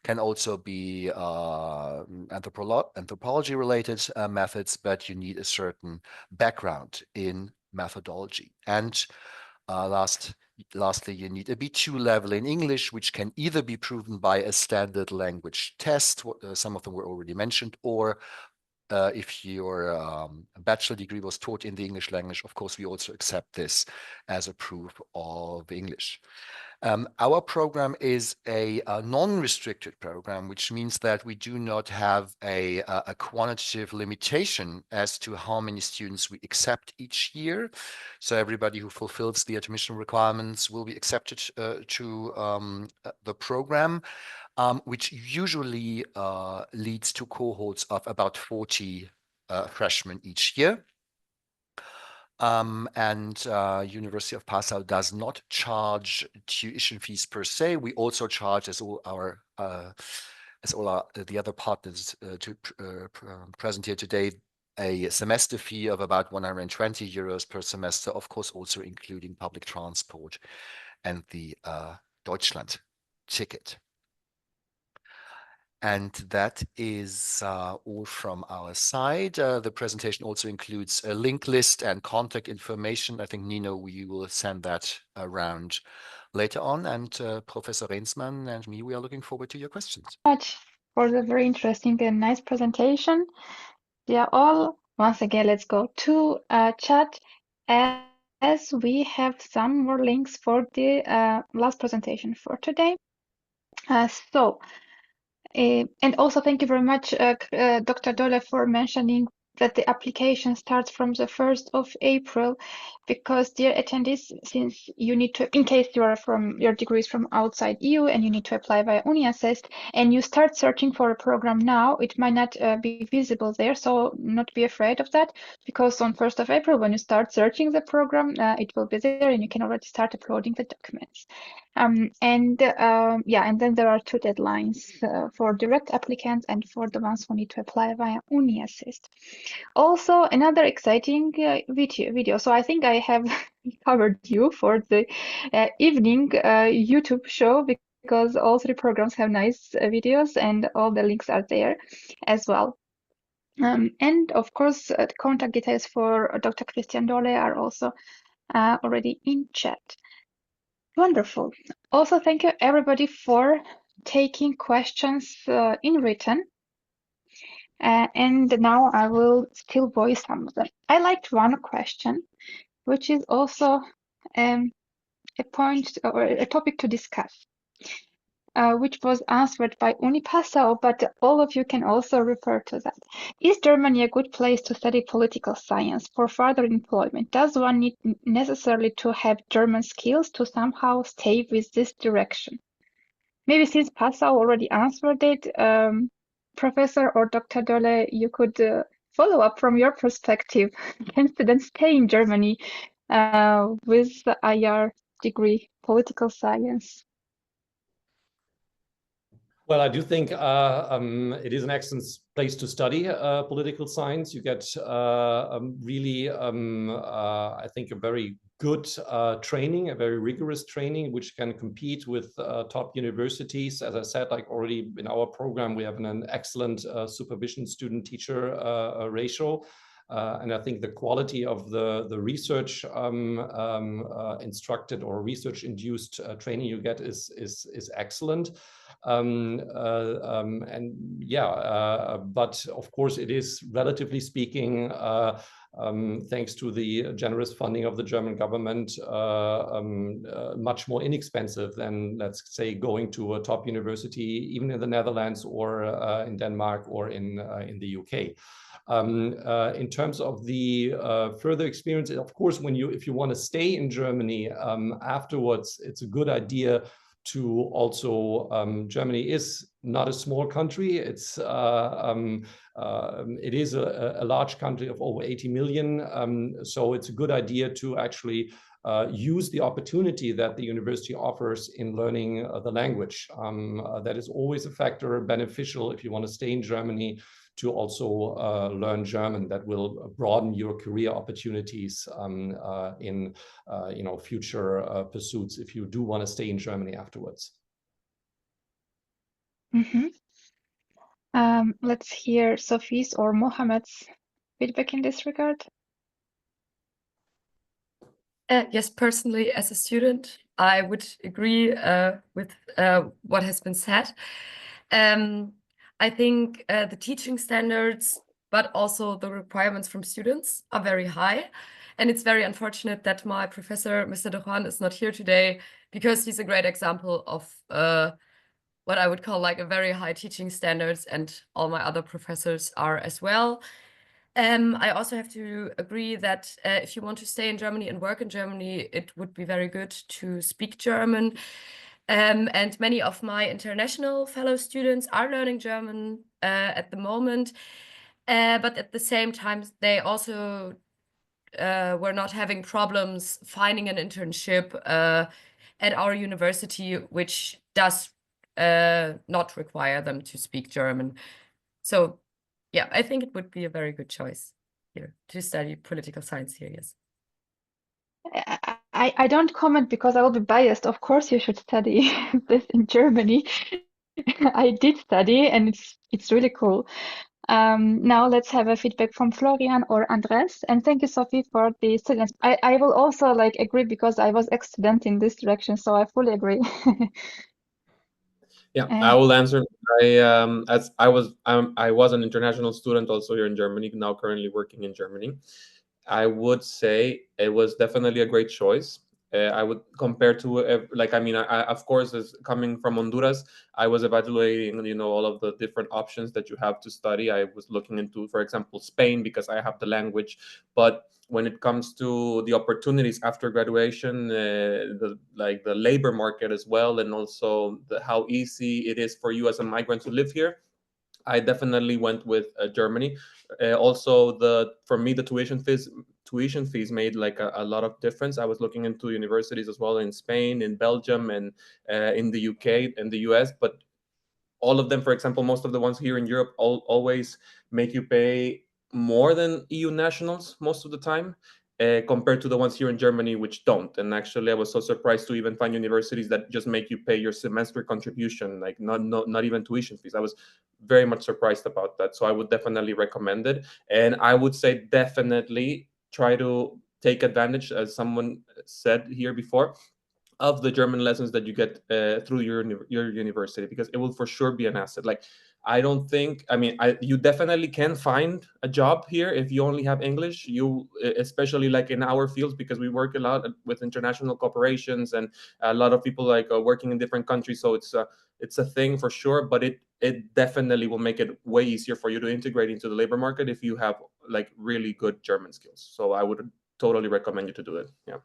can also be anthropology-related methods, but you need a certain background in methodology. And lastly, you need a B2 level in English, which can either be proven by a standard language test, some of them were already mentioned, or if your bachelor degree was taught in the English language, of course, we also accept this as a proof of English. Our program is a non-restricted program, which means that we do not have a quantitative limitation as to how many students we accept each year. So everybody who fulfills the admission requirements will be accepted to the program, which usually leads to cohorts of about 40 freshmen each year. University of Passau does not charge tuition fees per se. We also charge, as all the other partners present here today, a semester fee of about 120 euros per semester, of course, also including public transport and the Deutschland ticket. And that is all from our side. The presentation also includes a link list and contact information. I think, Nino, we will send that around later on. And Professor Rensmann and me, we are looking forward to your questions. Much for the very interesting and nice presentation. Yeah, all once again, let's go to chat as we have some more links for the last presentation for today. And also thank you very much, Dr. Dolle, for mentioning that the application starts from the 1st of April, because dear attendees, since you need to, in case you are your degree is from outside EU and you need to apply via UniAssist, and you start searching for a program now, it might not be visible there, so not be afraid of that, because on 1st of April, when you start searching the program, it will be there and you can already start uploading the documents. And then there are 2 deadlines for direct applicants and for the ones who need to apply via UniAssist. Also, another exciting video. So I think I have covered you for the evening YouTube show, because all 3 programs have nice videos and all the links are there as well. And of course, the contact details for Dr. Christian Dolle are also already in chat. Wonderful. Also, thank you everybody for taking questions in written. And now I will still voice some of them. I liked one question, which is also a point or a topic to discuss, which was answered by Uni Passau, but all of you can also refer to that. Is Germany a good place to study political science for further employment? Does one need necessarily to have German skills to somehow stay with this direction? Maybe since Passau already answered it, Professor or Dr. Dolle, you could follow up from your perspective. Can students stay in Germany with the IR degree, political science? Well, I do think it is an excellent place to study political science. You get really, I think, a very good training, a very rigorous training, which can compete with top universities. As I said, like already in our program, we have an excellent supervision student-teacher ratio. And I think the quality of the research instructed or research-induced training you get is excellent. And yeah, but of course it is, relatively speaking, thanks to the generous funding of the German government, much more inexpensive than, let's say, going to a top university, even in the Netherlands or in Denmark or in the UK. In terms of the further experience, of course, if you want to stay in Germany afterwards, it's a good idea to also, Germany is not a small country. It is a large country of over 80 million. So it's a good idea to actually use the opportunity that the university offers in learning the language. That is always a factor beneficial if you want to stay in Germany, to also learn German. That will broaden your career opportunities in future pursuits if you do want to stay in Germany afterwards. Mm-hmm. Let's hear Sophie's or Mohammed's feedback in this regard. Yes, personally, as a student, I would agree with what has been said. I think the teaching standards, but also the requirements from students are very high. And it's very unfortunate that my professor, Mr. 𝘱𝘱𝘪, is not here today, because he's a great example of what I would call like a very high teaching standards, and all my other professors are as well. I also have to agree that if you want to stay in Germany and work in Germany, it would be very good to speak German. And many of my international fellow students are learning German at the moment. But at the same time, they also were not having problems finding an internship at our university, which does not require them to speak German. So yeah, I think it would be a very good choice here to study political science here, yes. I don't comment because I will be biased. Of course, you should study this in Germany. I did study, and it's really cool. Now let's have a feedback from Florian or Andres. And thank you, Sophie, for the students. I will also agree, because I was ex-student in this direction, so I fully agree. Yeah, I will answer. I was an international student also here in Germany, now currently working in Germany. I would say it was definitely a great choice. I would compare to I of course, as coming from Honduras, I was evaluating all of the different options that you have to study. I was looking into, for example, Spain, because I have the language. But when it comes to the opportunities after graduation, the labor market as well, and also how easy it is for you as a migrant to live here, I definitely went with Germany. Also, for me, the tuition fees made a lot of difference. I was looking into universities as well in Spain, in Belgium, and in the UK and the US. But all of them, for example, most of the ones here in Europe always make you pay more than EU nationals most of the time, compared to the ones here in Germany, which don't. And actually, I was so surprised to even find universities that just make you pay your semester contribution, like not even tuition fees. I was very much surprised about that. So I would definitely recommend it. And I would say definitely try to take advantage, as someone said here before, of the German lessons that you get through your university, because it will for sure be an asset. I don't think, you definitely can find a job here if you only have English. You, especially in our fields, because we work a lot with international corporations and a lot of people working in different countries. So it's a thing for sure, but it definitely will make it way easier for you to integrate into the labor market if you have really good German skills. So I would totally recommend you to do it. Yeah.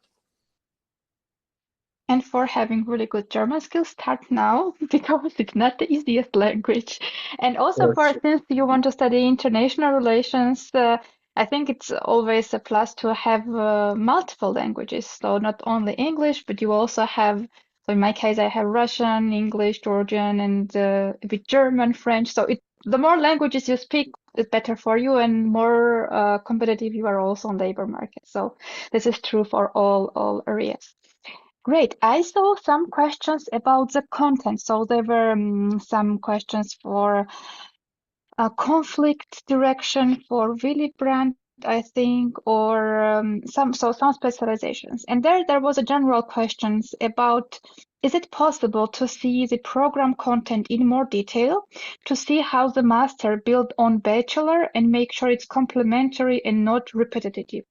And for having really good German skills, start now, because it's not the easiest language. And also, since you want to study international relations, I think it's always a plus to have multiple languages. So not only English, but you also have So in my case, I have Russian, English, Georgian, and a bit German, French. So the more languages you speak, the better for you, and more competitive you are also on labor market. So this is true for all areas. Great. I saw some questions about the content. So there were some questions for conflict direction, for Willy Brandt, I think, or some specializations. And there was a general questions about, is it possible to see the program content in more detail, to see how the master build on bachelor and make sure it's complementary and not repetitive?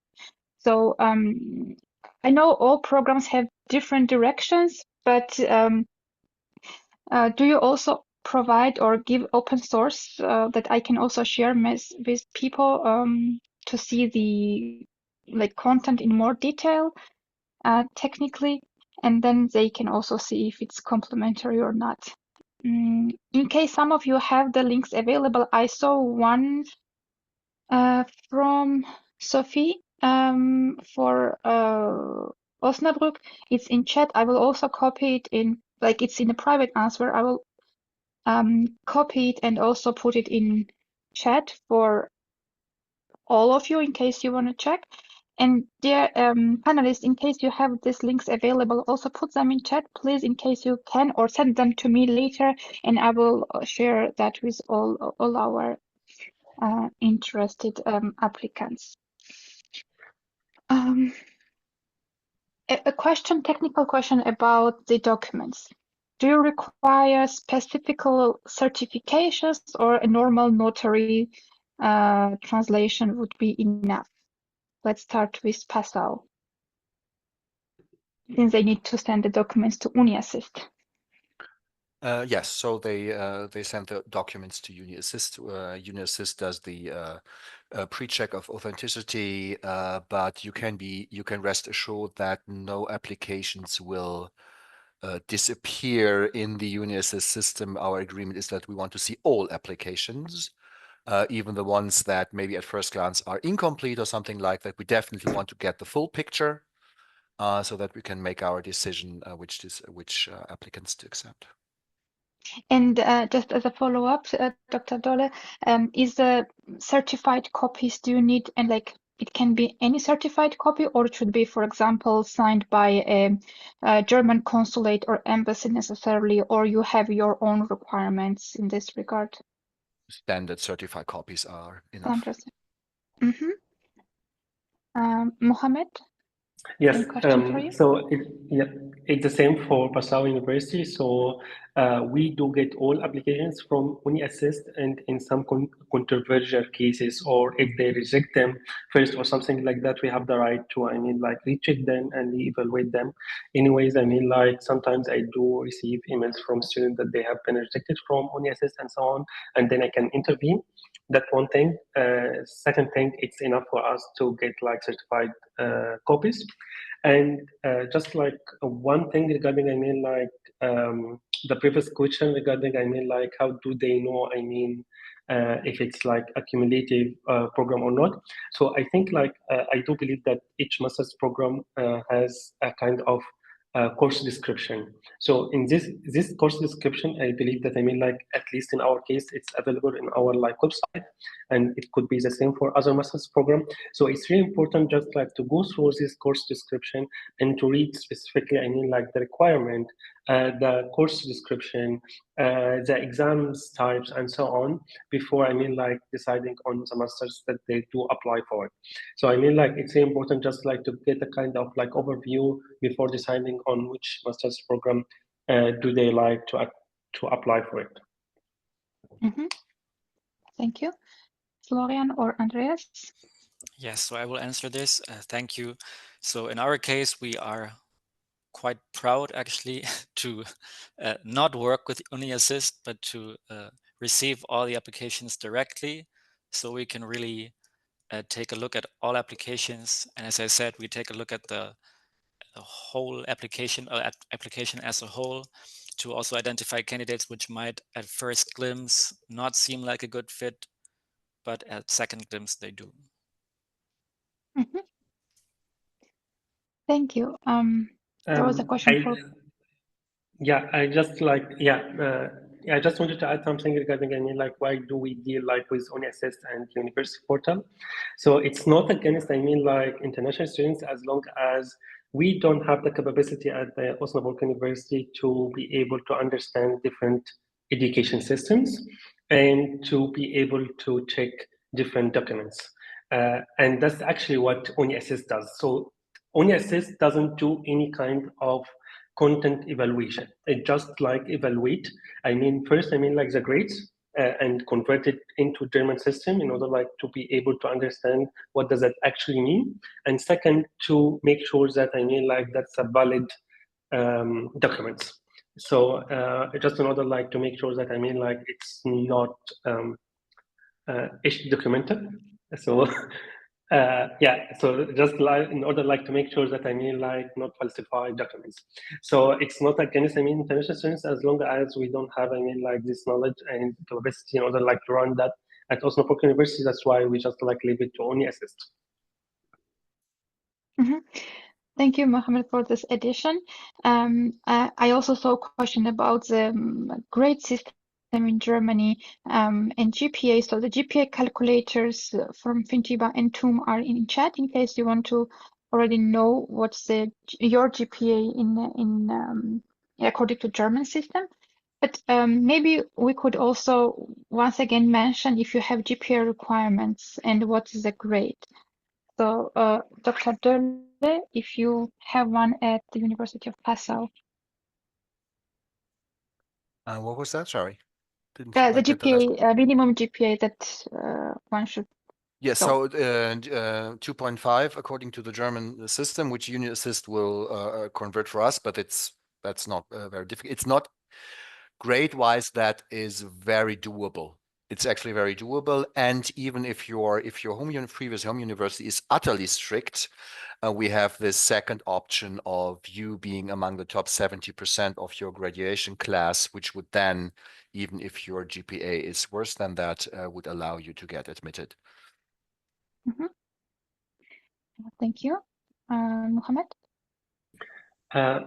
So I know all programs have different directions, but do you also provide or give open source that I can also share with people to see the content in more detail technically, and then they can also see if it's complementary or not. In case some of you have the links available, I saw one from Sophie for Osnabrück. It's in chat. I will also copy it in, like it's in a private answer. I will copy it and also put it in chat for all of you in case you want to check. And dear panelists, in case you have these links available, also put them in chat, please, in case you can, or send them to me later, and I will share that with all our interested applicants. A question, technical question about the documents. Do you require specific certifications, or a normal notary translation would be enough? Let's start with Passau, since they need to send the documents to UniAssist. Yes, so they send the documents to UniAssist. UniAssist does the pre-check of authenticity, but you can rest assured that no applications will disappear in the UniAssist system. Our agreement is that we want to see all applications, even the ones that maybe at first glance are incomplete or something like that. We definitely want to get the full picture so that we can make our decision which applicants to accept. And just as a follow-up, Dr. Dolle, is the certified copies, do you need, and like it can be any certified copy, or it should be, for example, signed by a German consulate or embassy necessarily, or you have your own requirements in this regard? Standard certified copies are enough. Mohammed? Yes, Same question for you? so it's the same for Passau University. So we do get all applications from UniAssist, and in some controversial cases, or if they reject them first or something like that, we have the right to, recheck them and reevaluate them. Anyways, sometimes I do receive emails from students that they have been rejected from UniAssist and so on, and then I can intervene. That's one thing. Second thing, it's enough for us to get certified copies. And just one thing regarding, the previous question regarding, how do they know, if it's a cumulative program or not. So I think I do believe that each master's program has a kind of course description. So in this course description, I believe that at least in our case, it's available in our website, and it could be the same for other master's program. So it's really important just to go through this course description and to read specifically, the requirement, the course description, the exams types, and so on, before deciding on the masters that they do apply for it. So it's really important just to get a kind of overview before deciding on which master's program do they to apply for it. Thank you. Florian or Andreas? Yes, so I will answer this. Thank you. So in our case, we are quite proud actually to not work with UniAssist, but to receive all the applications directly, so we can really take a look at all applications. And as I said, we take a look at the whole application, application as a whole, to also identify candidates which might at first glimpse not seem like a good fit, but at second glimpse they do. Thank you. There was a question for... Yeah, I just I just wanted to add something regarding, I mean, like, why do we deal like with ONIAssist and University Portal? So it's not against, I mean, like, international students, as long as we don't have the capacity at the Osnabrück University to be able to understand different education systems and to be able to check different documents. And that's actually what ONIAssist does. So ONIAssist doesn't do any kind of content evaluation. It just like evaluate, I mean, first, I mean, like, the grades and convert it into German system in order like to be able to understand what does that actually mean. And second, to make sure that, I mean, like, that's a valid documents. So just in order like to make sure that, I mean, like, it's not documented. So so just like in order like to make sure that, I mean, like, not falsify documents. So it's not against, I mean, international students, as long as we don't have, I mean, like, this knowledge and capacity in order like to run that at Osnabrück University. That's why we just like leave it to ONIAssist. Thank you, Mohammed, for this addition. I also saw a question about the grade system in Germany and GPA. So the GPA calculators from Fintiba and TUM are in chat in case you want to already know what's your GPA in according to German system. But maybe we could also once again mention if you have GPA requirements and what is the grade. So Dr. 𝘸𝘪𝘵, if you have one at the University of Passau. What was that? Sorry. The Didn't get the last GPA, minimum GPA that one should. Yes, so 2.5 according to the German system, which ONIAssist will convert for us, but that's not very difficult. It's not grade-wise, that is very doable. It's actually very doable, and even if your previous home university is utterly strict, we have this second option of you being among the top 70% of your graduation class, which would then, even if your GPA is worse than that, would allow you to get admitted. Thank you. Mohammed?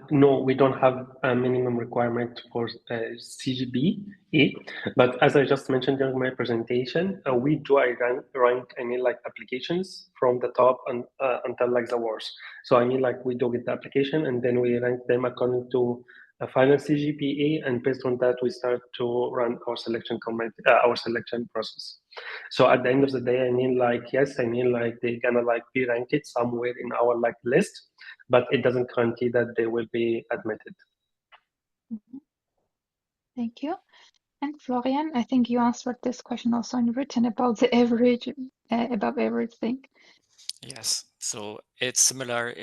No, we don't have a minimum requirement for CGPA, but as I just mentioned during my presentation, we do rank, I mean, like, applications from the top and until like the worst. So I mean, like, we do get the application and then we rank them according to a final CGPA, and based on that, we start to run our selection process. So at the end of the day, I mean, like, yes, I mean, like, they're gonna like be ranked somewhere in our like list, but it doesn't guarantee that they will be admitted. Thank you. And Florian, I think you answered this question also in written about the average, above average thing. Yes, so it's similar.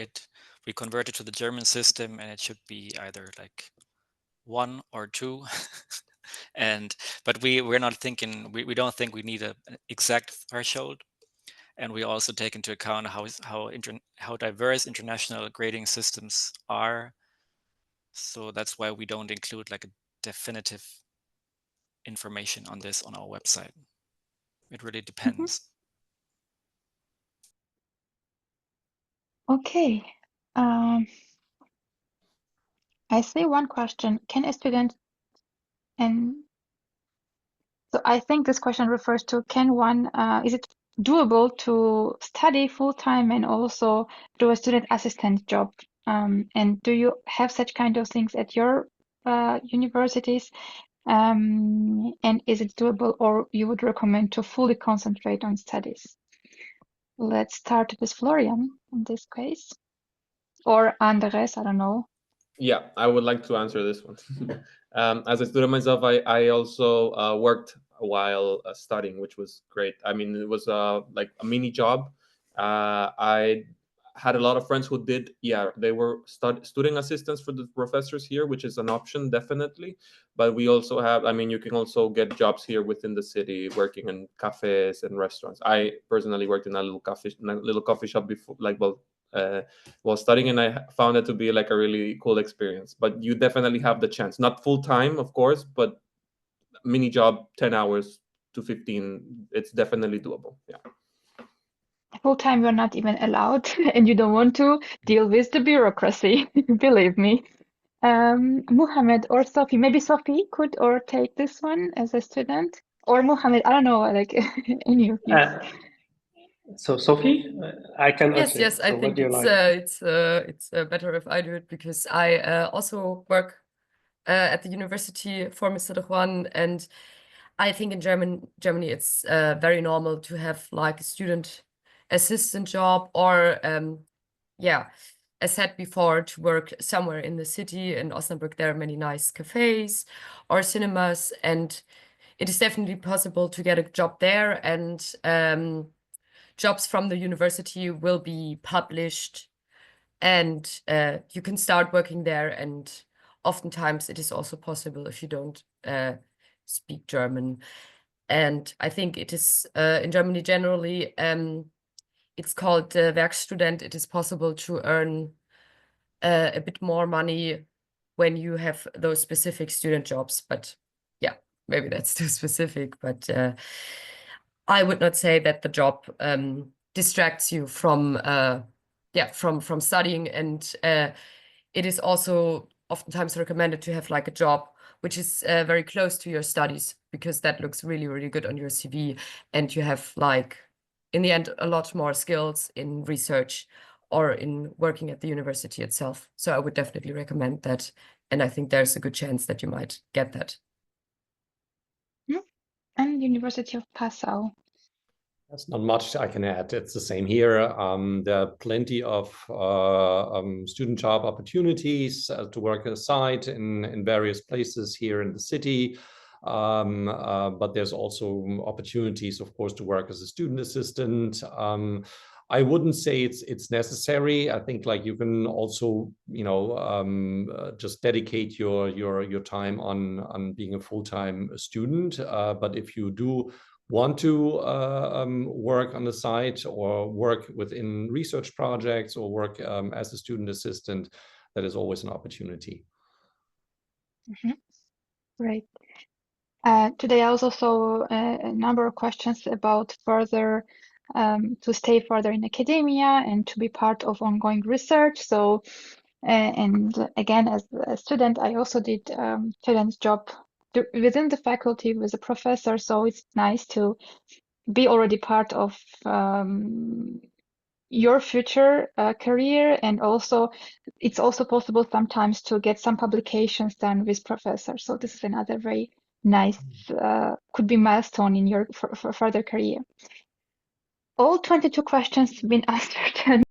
We converted to the German system, and it should be either like 1 or 2. But we're not thinking, we don't think we need an exact threshold. And we also take into account how diverse international grading systems are. So that's why we don't include like a definitive information on this on our website. It really depends. Okay. I see one question. Can a student, and so I think this question refers to, can one, is it doable to study full-time and also do a student assistant job? And do you have such kind of things at your universities? And is it doable, or you would recommend to fully concentrate on studies? Let's start with Florian in this case, or Andres, I don't know. Yeah, I would like to answer this one. As a student myself, I also worked while studying, which was great. I mean, it was like a mini job. I had a lot of friends who did, they were student assistants for the professors here, which is an option, definitely. But we also have, I mean, you can also get jobs here within the city, working in cafes and restaurants. I personally worked in a little coffee shop before, like, while studying, and I found it to be like a really cool experience. But you definitely have the chance, not full time, of course, but mini job, 10 hours to 15, it's definitely doable. Yeah. Full time, you're not even allowed, and you don't want to deal with the bureaucracy, believe me. Muhammad or Sophie. Maybe Sophie could or take this one as a student, or Muhammad. I don't know, like any of you. So Sophie, I can Yes, answer. yes, So I what think do you like? it's better if I do it because I also work at the University for Mr. 𝘱𝘢𝘓, and I think in Germany it's very normal to have like a student assistant job, or yeah, as said before, to work somewhere in the city. In Osnabrück there are many nice cafes or cinemas, and it is definitely possible to get a job there, and jobs from the university will be published, and you can start working there. And oftentimes it is also possible if you don't speak German. And I think it is in Germany generally, it's called Werkstudent. It is possible to earn a bit more money when you have those specific student jobs. But yeah, maybe that's too specific. But I would not say that the job distracts you from from studying, and it is also oftentimes recommended to have like a job which is very close to your studies, because that looks really, really good on your CV, and you have like in the end a lot more skills in research or in working at the university itself. So I would definitely recommend that, and I think there's a good chance that you might get that. And University of Passau. There's not much I can add. It's the same here. There are plenty of student job opportunities to work aside in various places here in the city. But there's also opportunities, of course, to work as a student assistant. I wouldn't say it's necessary. I think like you can also, just dedicate your time on being a full-time student. But if you do want to work on the site or work within research projects or work as a student assistant, that is always an opportunity. Right. Today I also saw a number of questions about further to stay further in academia and to be part of ongoing research. So, and again, as a student, I also did student job within the faculty with a professor. So it's nice to be already part of your future career, and also it's also possible sometimes to get some publications done with professors. So this is another very nice could be milestone in your for further career. All 22 questions have been answered.